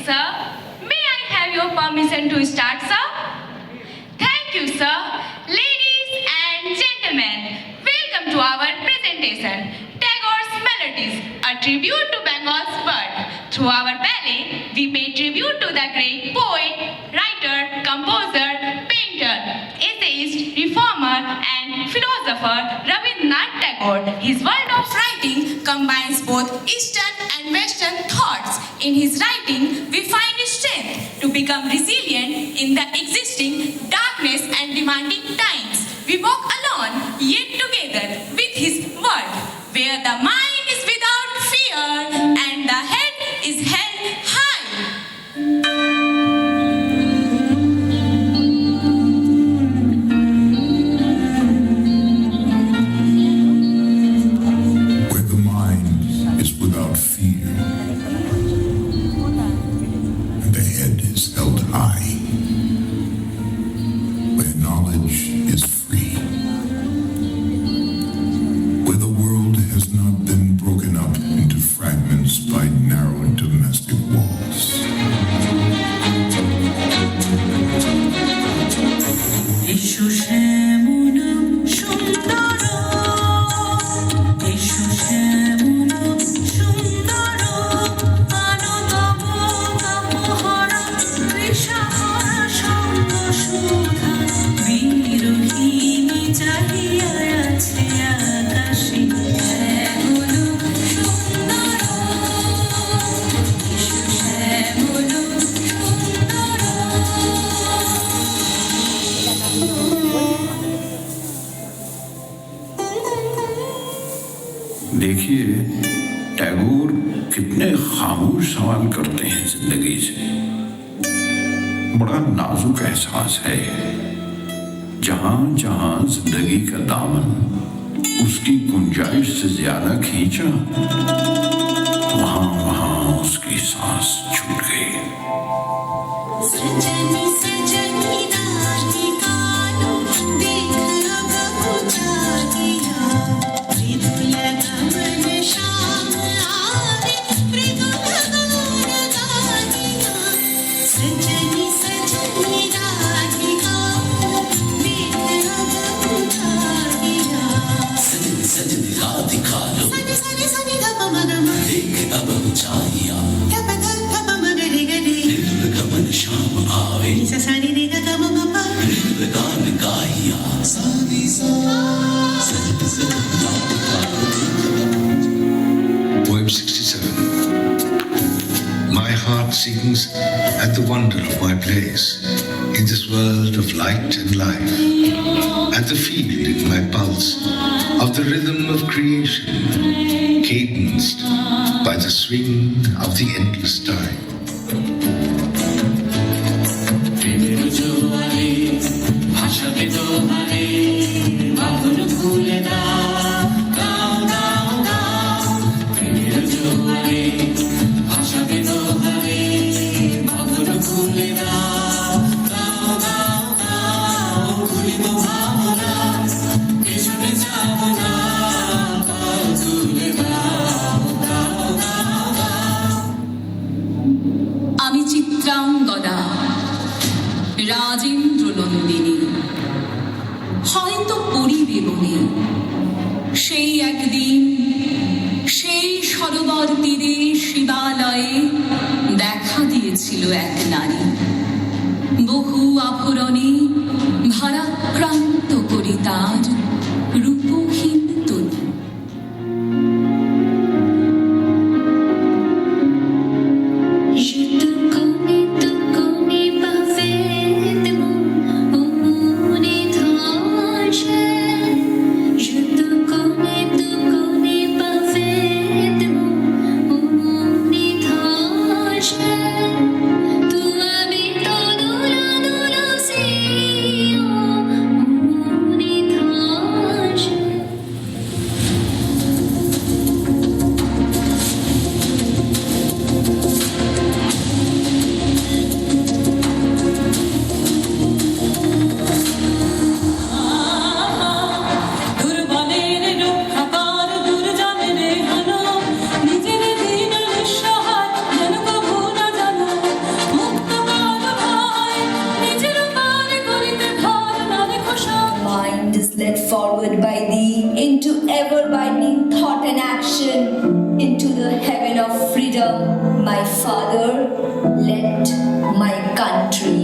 sir. May I have your permission to start, sir? Thank you, sir. Ladies and gentlemen, welcome to our presentation, Tagore's Melodies, a tribute to Bengal's bird. Through our ballet, we pay tribute to the great poet, writer, composer, painter, essayist, reformer, and philosopher Rabindranath Tagore. His world of writing combines both Eastern and Western thoughts. In his writing, we find strength to become resilient in the existing darkness and demanding times. We walk alone, yet together with his word, where the mind is without fear and the head is held high. Where the mind is without fear and the head is held high, where knowledge is free, where the world has not been broken up into fragments by narrow domestic walls. এসো শ্যামনম সুন্দর, এসো শ্যামনম সুন্দর, আনতম তপহরা তৃষাহরা সঙ্গ সুধা, বিরোহিণী চাহিয়া আছে আকাশে। শ্যামনম সুন্দর, এসো শ্যামনম সুন্দর। देखिए, टैगोर कितने खामोश सवाल करते हैं जिंदगी से। बड़ा नाजुक एहसास है। जहां जहां जिंदगी का दामन उसकी गुंजाइश से ज्यादा खींचा, वहां वहां उसकी सांस छूट गई। सजनी सजनी राधिकालो, देख अब बुझा दिया, मृदुल गगन श्याम आवे, मृदुल गगन गा दिया। सजनी सजनी राधिकालो, देख अब बुझा दिया। सजनी सजनी राधिकालो, सनि सनि सनि ग प म ग म, देख अब ऊंचाइयां, ग प म ग रे ग रे, मृदुल गगन श्याम आवे, नि स सा नि रे ग ग म प प, मृदुल गान गाइया। सजनी सजनी Poem 67. My heart sings at the wonder of my place in this world of light and life, at the feel in my pulse of the rhythm of creation, cadenced by the swing of the endless time. প্রেমের জোয়ারে ভাসাবে দোহারে, বাঁধন খুলে দাও, গাও গাও গাও। প্রেমের জোয়ারে ভাসাবে দোহারে, বাঁধন খুলে দাও, গাও গাও গাও। ভুলিব ভাবনা, পেছনে যাব না, পাও তুলে দাও, গাও গাও গাও। আমি চিত্রাঙ্গদা, রাজেন্দ্র নন্দিনী, হয়তো পড়িবে বনে। সেই একদিন সেই সরোবর তীরে শিবালয়ে দেখা দিয়েছিল এক নারী, বহু আভরণে ভারাক্রান্ত করি তার রূপহীন তনু। Je te connais parfaitement, ô mon étrange. Je te connais parfaitement, ô mon étrange. Tu habites dans la nuit. into ever-widening thought and action, into the heaven of freedom. My father, let my country.